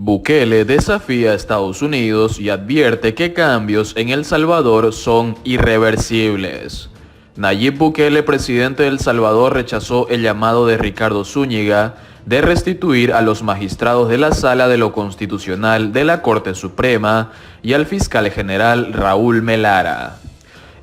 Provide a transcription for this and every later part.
Bukele desafía a Estados Unidos y advierte que cambios en El Salvador son irreversibles. Nayib Bukele, presidente de El Salvador, rechazó el llamado de Ricardo Zúñiga de restituir a los magistrados de la Sala de lo Constitucional de la Corte Suprema y al fiscal general Raúl Melara.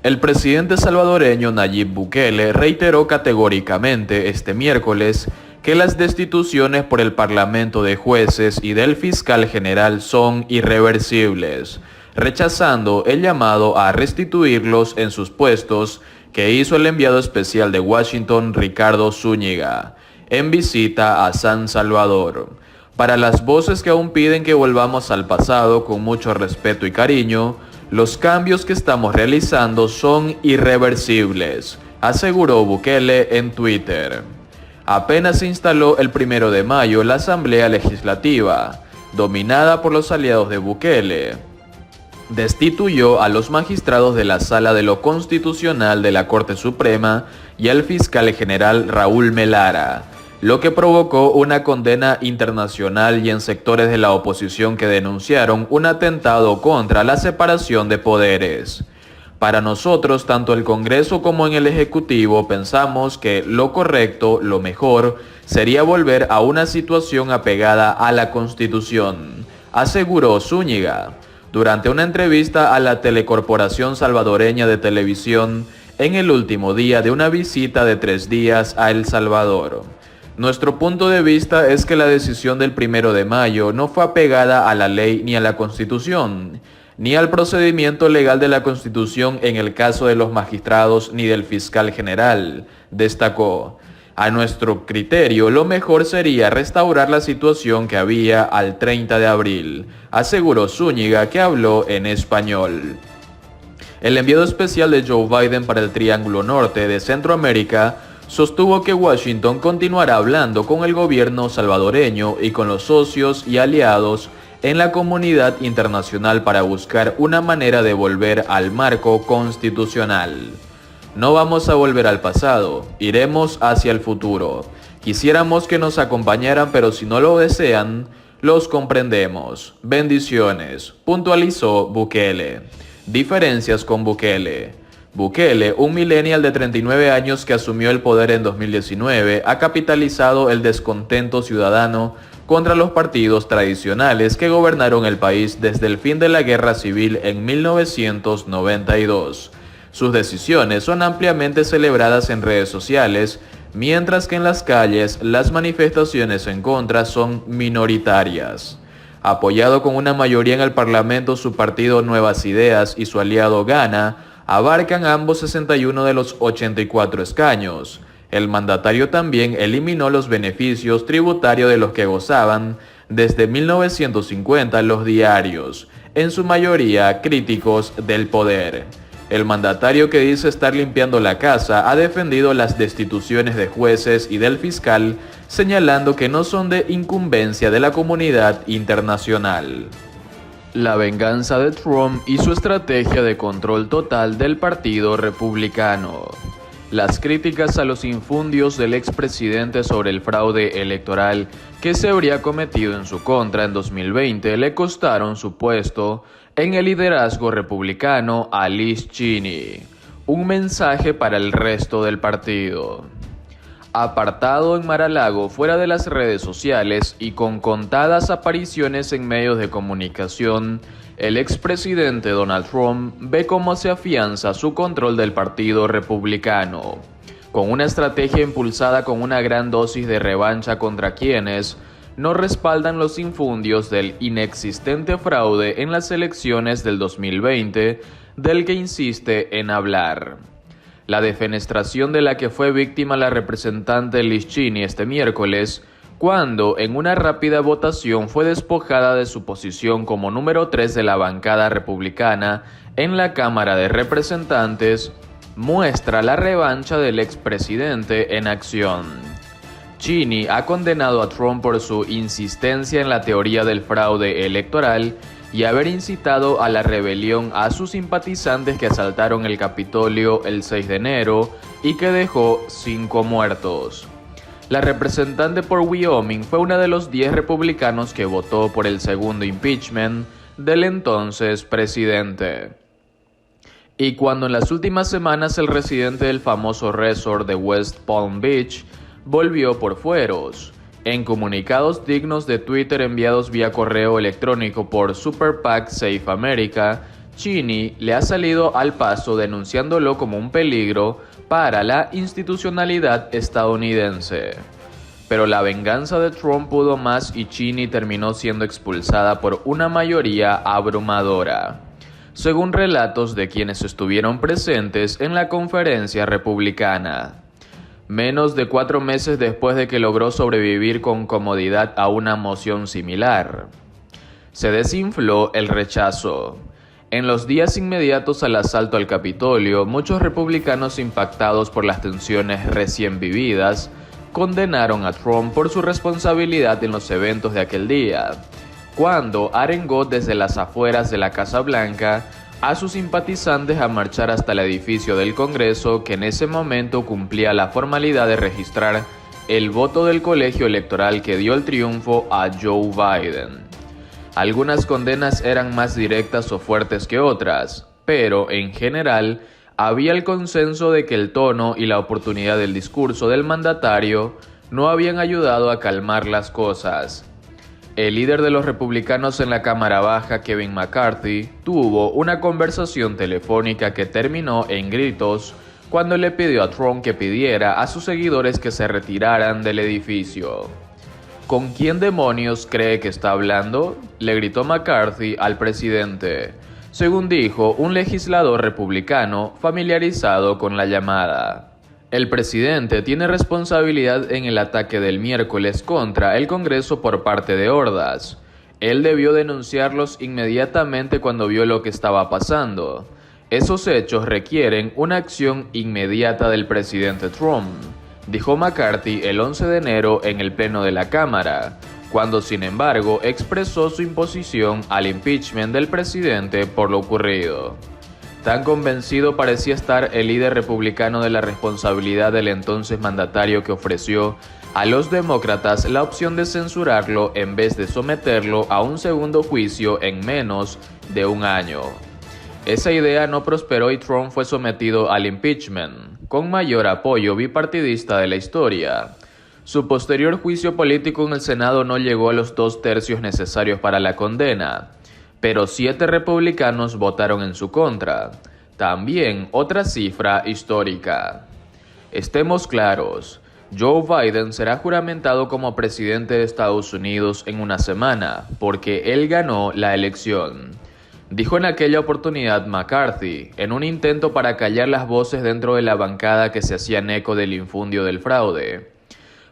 El presidente salvadoreño Nayib Bukele reiteró categóricamente este miércoles que las destituciones por el Parlamento de jueces y del fiscal general son irreversibles, rechazando el llamado a restituirlos en sus puestos que hizo el enviado especial de Washington Ricardo Zúñiga en visita a San Salvador. Para las voces que aún piden que volvamos al pasado con mucho respeto y cariño, los cambios que estamos realizando son irreversibles, aseguró Bukele en Twitter. Apenas se instaló el 1 de mayo la Asamblea Legislativa, dominada por los aliados de Bukele, destituyó a los magistrados de la Sala de lo Constitucional de la Corte Suprema y al fiscal general Raúl Melara, lo que provocó una condena internacional y en sectores de la oposición que denunciaron un atentado contra la separación de poderes. Para nosotros, tanto el Congreso como en el Ejecutivo, pensamos que lo correcto, lo mejor, sería volver a una situación apegada a la Constitución, aseguró Zúñiga durante una entrevista a la Telecorporación Salvadoreña de Televisión en el último día de una visita de 3 días a El Salvador. Nuestro punto de vista es que la decisión del 1 de mayo no fue apegada a la ley ni a la Constitución, ni al procedimiento legal de la Constitución en el caso de los magistrados ni del fiscal general, destacó. A nuestro criterio, lo mejor sería restaurar la situación que había al 30 de abril, aseguró Zúñiga, que habló en español. El enviado especial de Joe Biden para el Triángulo Norte de Centroamérica sostuvo que Washington continuará hablando con el gobierno salvadoreño y con los socios y aliados en la comunidad internacional para buscar una manera de volver al marco constitucional. No vamos a volver al pasado, iremos hacia el futuro. Quisiéramos que nos acompañaran, pero si no lo desean, los comprendemos. Bendiciones, puntualizó Bukele. Diferencias con Bukele. Bukele, un millennial de 39 años que asumió el poder en 2019, ha capitalizado el descontento ciudadano contra los partidos tradicionales que gobernaron el país desde el fin de la guerra civil en 1992. Sus decisiones son ampliamente celebradas en redes sociales, mientras que en las calles las manifestaciones en contra son minoritarias. Apoyado con una mayoría en el Parlamento, su partido Nuevas Ideas y su aliado Gana abarcan ambos 61 de los 84 escaños. El mandatario también eliminó los beneficios tributarios de los que gozaban desde 1950 los diarios, en su mayoría críticos del poder. El mandatario, que dice estar limpiando la casa, ha defendido las destituciones de jueces y del fiscal, señalando que no son de incumbencia de la comunidad internacional. La venganza de Trump y su estrategia de control total del Partido Republicano. Las críticas a los infundios del expresidente sobre el fraude electoral que se habría cometido en su contra en 2020 le costaron su puesto en el liderazgo republicano a Liz Cheney. Un mensaje para el resto del partido. Apartado en Mar-a-Lago, fuera de las redes sociales y con contadas apariciones en medios de comunicación, el expresidente Donald Trump ve cómo se afianza su control del Partido Republicano, con una estrategia impulsada con una gran dosis de revancha contra quienes no respaldan los infundios del inexistente fraude en las elecciones del 2020, del que insiste en hablar. La defenestración de la que fue víctima la representante Liz Cheney este miércoles, cuando en una rápida votación fue despojada de su posición como número 3 de la bancada republicana en la Cámara de Representantes, muestra la revancha del expresidente en acción. Cheney ha condenado a Trump por su insistencia en la teoría del fraude electoral y haber incitado a la rebelión a sus simpatizantes que asaltaron el Capitolio el 6 de enero y que dejó 5 muertos. La representante por Wyoming fue una de los 10 republicanos que votó por el segundo impeachment del entonces presidente. Y cuando en las últimas semanas el residente del famoso resort de West Palm Beach volvió por fueros, en comunicados dignos de Twitter enviados vía correo electrónico por Super PAC Safe America, Cheney le ha salido al paso denunciándolo como un peligro para la institucionalidad estadounidense. Pero la venganza de Trump pudo más y Cheney terminó siendo expulsada por una mayoría abrumadora, según relatos de quienes estuvieron presentes en la conferencia republicana. Menos de 4 meses después de que logró sobrevivir con comodidad a una moción similar, se desinfló el rechazo. En los días inmediatos al asalto al Capitolio, muchos republicanos impactados por las tensiones recién vividas condenaron a Trump por su responsabilidad en los eventos de aquel día, cuando arengó desde las afueras de la Casa Blanca a sus simpatizantes a marchar hasta el edificio del Congreso, que en ese momento cumplía la formalidad de registrar el voto del colegio electoral que dio el triunfo a Joe Biden. Algunas condenas eran más directas o fuertes que otras, pero en general había el consenso de que el tono y la oportunidad del discurso del mandatario no habían ayudado a calmar las cosas. El líder de los republicanos en la Cámara Baja, Kevin McCarthy, tuvo una conversación telefónica que terminó en gritos cuando le pidió a Trump que pidiera a sus seguidores que se retiraran del edificio. ¿Con quién demonios cree que está hablando?, le gritó McCarthy al presidente, según dijo un legislador republicano familiarizado con la llamada. El presidente tiene responsabilidad en el ataque del miércoles contra el Congreso por parte de hordas. Él debió denunciarlos inmediatamente cuando vio lo que estaba pasando. Esos hechos requieren una acción inmediata del presidente Trump, dijo McCarthy el 11 de enero en el pleno de la Cámara, cuando sin embargo expresó su imposición al impeachment del presidente por lo ocurrido. Tan convencido parecía estar el líder republicano de la responsabilidad del entonces mandatario que ofreció a los demócratas la opción de censurarlo en vez de someterlo a un segundo juicio en menos de un año. Esa idea no prosperó y Trump fue sometido al impeachment, con mayor apoyo bipartidista de la historia. Su posterior juicio político en el Senado no llegó a los 2/3 necesarios para la condena, pero 7 republicanos votaron en su contra. También otra cifra histórica. Estemos claros, Joe Biden será juramentado como presidente de Estados Unidos en una semana, porque él ganó la elección, dijo en aquella oportunidad McCarthy, en un intento para callar las voces dentro de la bancada que se hacían eco del infundio del fraude.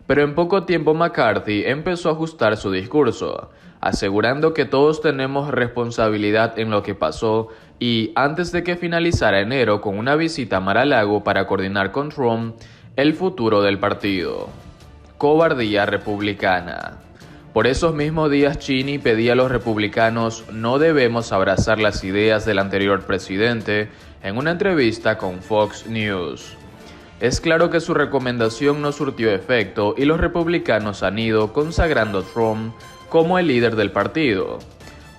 Pero en poco tiempo McCarthy empezó a ajustar su discurso, asegurando que todos tenemos responsabilidad en lo que pasó y, antes de que finalizara enero con una visita a Mar-a-Lago para coordinar con Trump el futuro del partido. Cobardía republicana. Por esos mismos días Cheney pedía a los republicanos no debemos abrazar las ideas del anterior presidente en una entrevista con Fox News. Es claro que su recomendación no surtió efecto y los republicanos han ido consagrando a Trump como el líder del partido,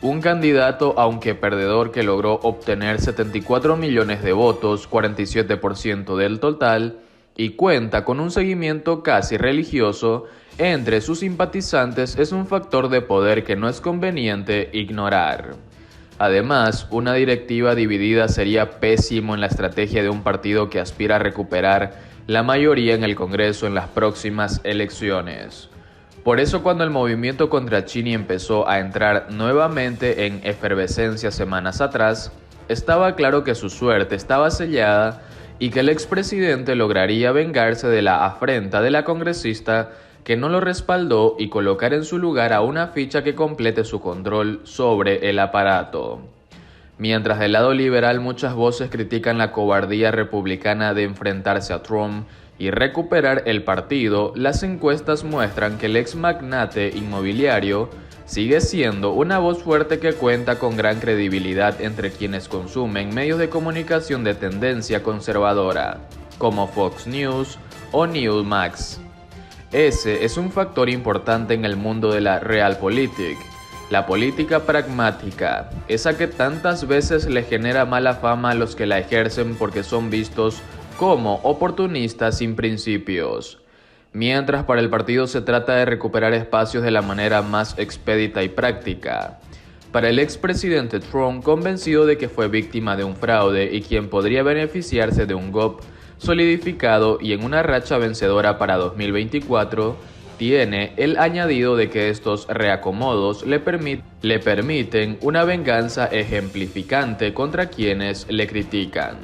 un candidato aunque perdedor que logró obtener 74 millones de votos, 47% del total, y cuenta con un seguimiento casi religioso entre sus simpatizantes. Es un factor de poder que no es conveniente ignorar. Además, una directiva dividida sería pésimo en la estrategia de un partido que aspira a recuperar la mayoría en el Congreso en las próximas elecciones. Por eso, cuando el movimiento contra Cheney empezó a entrar nuevamente en efervescencia semanas atrás, estaba claro que su suerte estaba sellada y que el expresidente lograría vengarse de la afrenta de la congresista que no lo respaldó y colocar en su lugar a una ficha que complete su control sobre el aparato. Mientras del lado liberal muchas voces critican la cobardía republicana de enfrentarse a Trump y recuperar el partido, las encuestas muestran que el ex magnate inmobiliario sigue siendo una voz fuerte que cuenta con gran credibilidad entre quienes consumen medios de comunicación de tendencia conservadora, como Fox News o Newsmax. Ese es un factor importante en el mundo de la realpolitik. La política pragmática, esa que tantas veces le genera mala fama a los que la ejercen porque son vistos como oportunistas sin principios. Mientras para el partido se trata de recuperar espacios de la manera más expedita y práctica. Para el expresidente Trump, convencido de que fue víctima de un fraude y quien podría beneficiarse de un GOP solidificado y en una racha vencedora para 2024, tiene el añadido de que estos reacomodos le permiten una venganza ejemplificante contra quienes le critican.